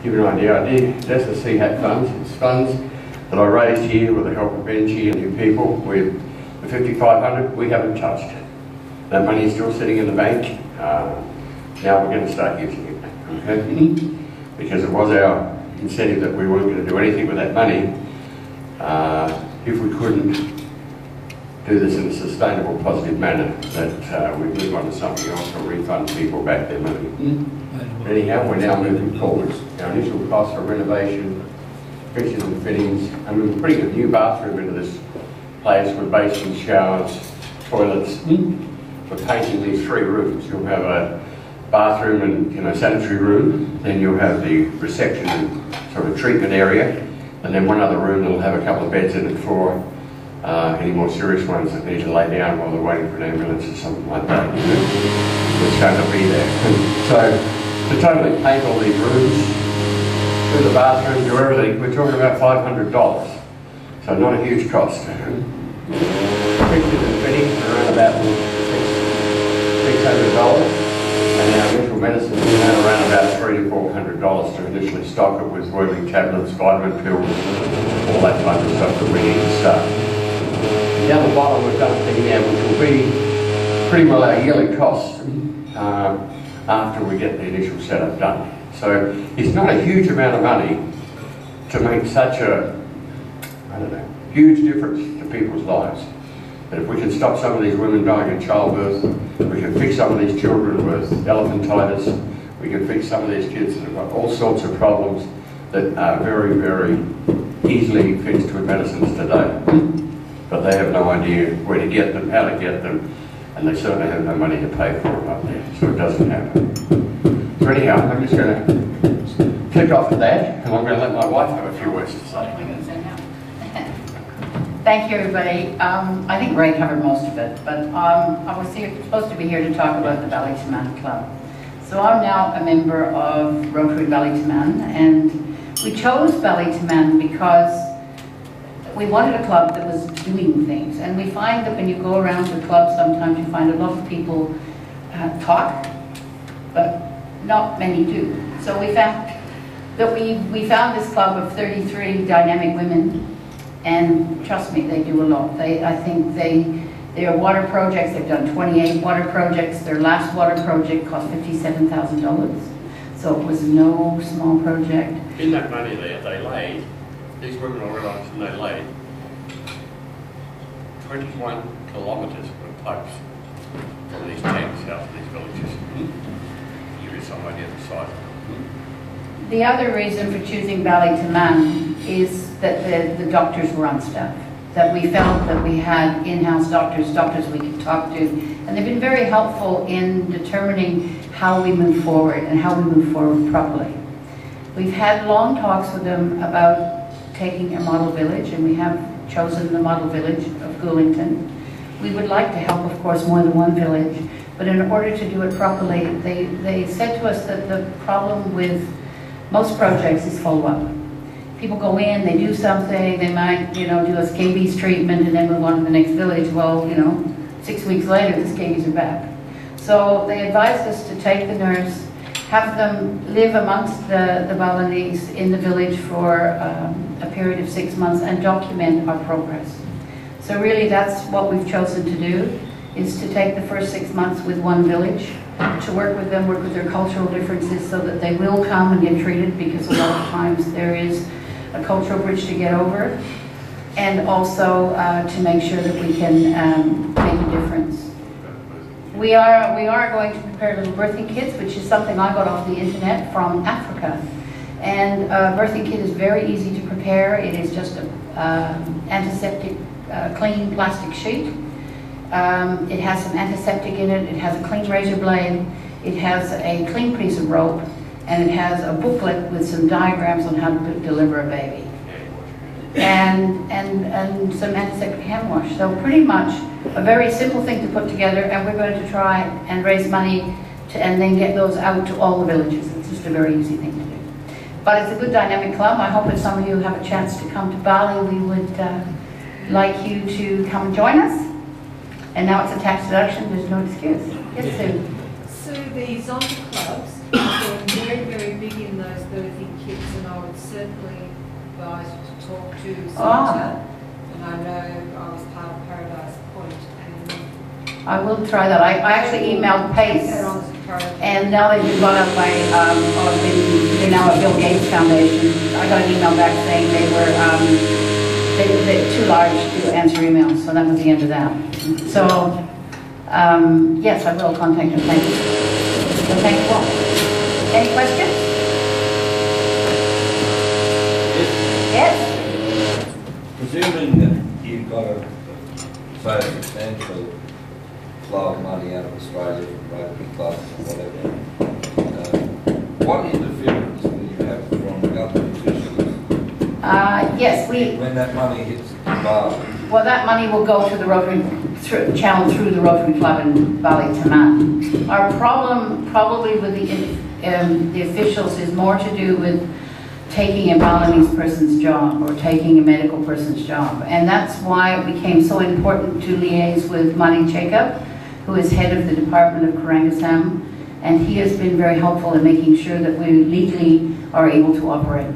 give you an idea, that's the CHAT funds. It's funds that I raised here with the help of Benji and you people with the 5,500 we haven't touched. That money is still sitting in the bank. Now we're going to start using it, okay? Because it was our incentive that we weren't going to do anything with that money if we couldn't do this in a sustainable, positive manner, that we move on to something else or refund people back their money. Anyhow, we're now moving forward. Our initial cost for renovation, fixtures and fittings, and we're putting a new bathroom into this place with basins, showers, toilets. We're painting these 3 rooms. You'll have a bathroom and sanitary room, then you'll have the reception and sort of treatment area, and then one other room that'll have a couple of beds in it for any more serious ones that need to lay down while they're waiting for an ambulance or something like that. It's going to be there. So to totally paint all these rooms, do the bathroom, do everything, we're talking about $500. So not a huge cost. Fixtures and fittings are around about $600. And our mental medicine is around about $300 to $400 to initially stock it with worming tablets, vitamin pills, all that kind of stuff that we need to start. Down the bottom we've done a thing there which will be pretty well our yearly costs after we get the initial setup done. So it's not a huge amount of money to make such a, huge difference to people's lives. But if we can stop some of these women dying in childbirth, we can fix some of these children with elephantitis, we can fix some of these kids that have got all sorts of problems that are very, very easily fixed with medicines today. But they have no idea where to get them, how to get them, and they certainly have no money to pay for them up there, so it doesn't happen. So anyhow, I'm just going to click off of that, and I'm going to let my wife have a few words to say. Thank you, everybody. I think Ray covered most of it, but I was supposed to be here to talk about the Bali to Man Club. So I'm now a member of Rotary Bali to Man, and we chose Bali to Man because we wanted a club that was doing things. And we find that when you go around to clubs, sometimes you find a lot of people talk, but not many do. So we found that we found this club of 33 dynamic women. And trust me, they do a lot. I think they are water projects. They've done 28 water projects. Their last water project cost $57,000. So it was no small project. In that money they laid, these women all realised and they laid 21 kilometres of pipes from these tanks out to these villages. Give you some idea of the size of them. The other reason for choosing Bali to Man is that the doctors were on staff. That we felt that we had in-house doctors we could talk to, and they've been very helpful in determining how we move forward and how we move forward properly. We've had long talks with them about taking a model village, and we have chosen the model village of Goolington. We would like to help, of course, more than one village, but in order to do it properly, they said to us that the problem with most projects is follow-up. People go in, they do something, they might, do a scabies treatment and then move on to the next village. Well, 6 weeks later, the scabies are back. So they advised us to take the nurse, have them live amongst the Balinese in the village for a period of 6 months and document our progress. So really that's what we've chosen to do, is to take the first 6 months with one village, to work with them, work with their cultural differences so that they will come and get treated, because a lot of times there is a cultural bridge to get over, and also to make sure that we can make a difference. We are going to prepare little birthing kits, which is something I got off the internet from Africa. And a birthing kit is very easy to prepare. It is just an antiseptic, clean plastic sheet. It has some antiseptic in it, it has a clean razor blade, it has a clean piece of rope, and it has a booklet with some diagrams on how to deliver a baby. And some antiseptic hand wash. So pretty much a very simple thing to put together, and we're going to try and raise money and then get those out to all the villages. It's just a very easy thing to do. But it's a good dynamic club. I hope that some of you have a chance to come to Bali. We would like you to come and join us. And now it's a tax deduction, there's no excuse. Yes, Sue? So the zombie clubs are very, very big in those birthing kits. I would certainly advise you to talk to Ah. Santa. And I know I was part of Paradise Point, and I will try that. I actually emailed Pace, that on as a priority. and now they've been brought up by, they're now a Bill Gates Foundation. I got an email back saying they were, they're too large to answer emails, so that was the end of that. So, yes, I will contact them. Thank you. So thank you all. Any questions? Yes? Presuming that you've got a so substantial flow of money out of Australia from Rotary clubs or whatever, what interference will you have from government officials Yes, when that money hits Bali? well, that money will go to the Rotary, channel through the Rotary Club in Bali Taman. Our problem probably with the officials is more to do with taking a Balinese person's job or taking a medical person's job. And that's why it became so important to liaise with Mani Jacob, who is head of the Department of Karangasam, and he has been very helpful in making sure that we legally are able to operate.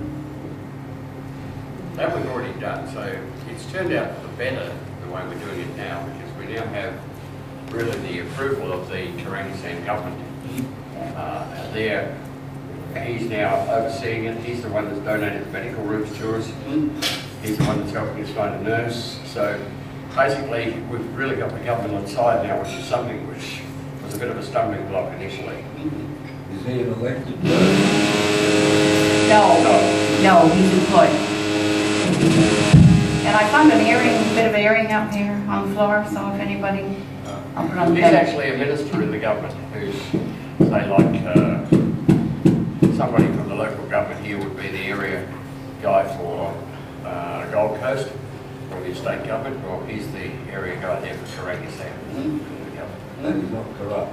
That we've already done, so it's turned out for the better the way we're doing it now, because we now have really the approval of the Karangasam government. He's now overseeing it. He's the one that's donated the medical rooms to us. He's the one that's helping us find a nurse. So basically, we've really got the government on side now, which is something which was a bit of a stumbling block initially. Is he an elected person? No, he's employed. And I found an airing, a bit of airing out here on the floor, so if anybody, I'll put it on the He's table. actually a minister in the government who's, say, like somebody from the local government here would be the area guy for Gold Coast, or the state government. Well, he's the area guy there for Karangasam. And he's not corrupt.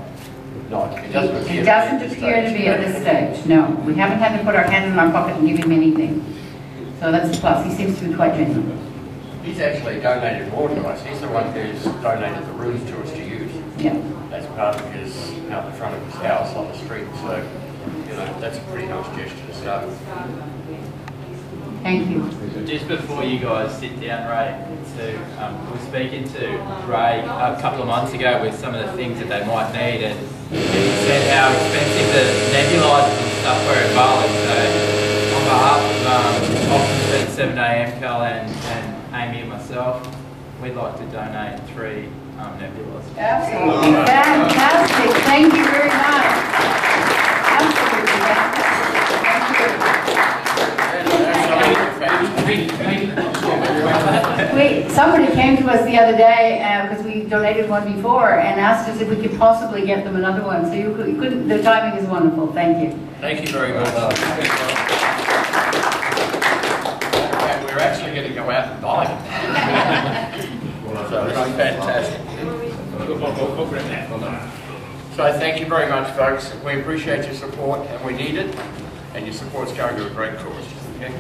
No, it doesn't appear. It doesn't appear to be at this stage, no. We haven't had to put our hand in our pocket and give him anything. So that's a plus. He seems to be quite genuine. He's actually donated more to us. He's the one who's donated the rooms to us to use. Yeah. That's part of his, out the front of his house on the street. So, you know, that's a pretty nice gesture to start with. Thank you. Just before you guys sit down, Ray, we were speaking to Ray a couple of months ago with some of the things that they might need, and he said how expensive the nebulizers and stuff were in Bali. So on behalf of Oxford 7am, Cal and Amy and myself, we'd like to donate 3 nebulizers. Absolutely. Fantastic. Thank you very much. Absolutely. Somebody came to us the other day because we donated one before and asked us if we could possibly get them another one. So you couldn't. The timing is wonderful. Thank you. Thank you very much. And we're actually going to go out and buy them. So it's fantastic. So thank you very much, folks. We appreciate your support, and we need it. And your support's going to a great cause. Okay?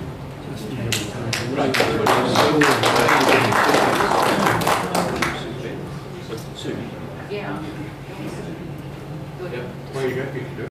Yeah. Where you go? You can do it.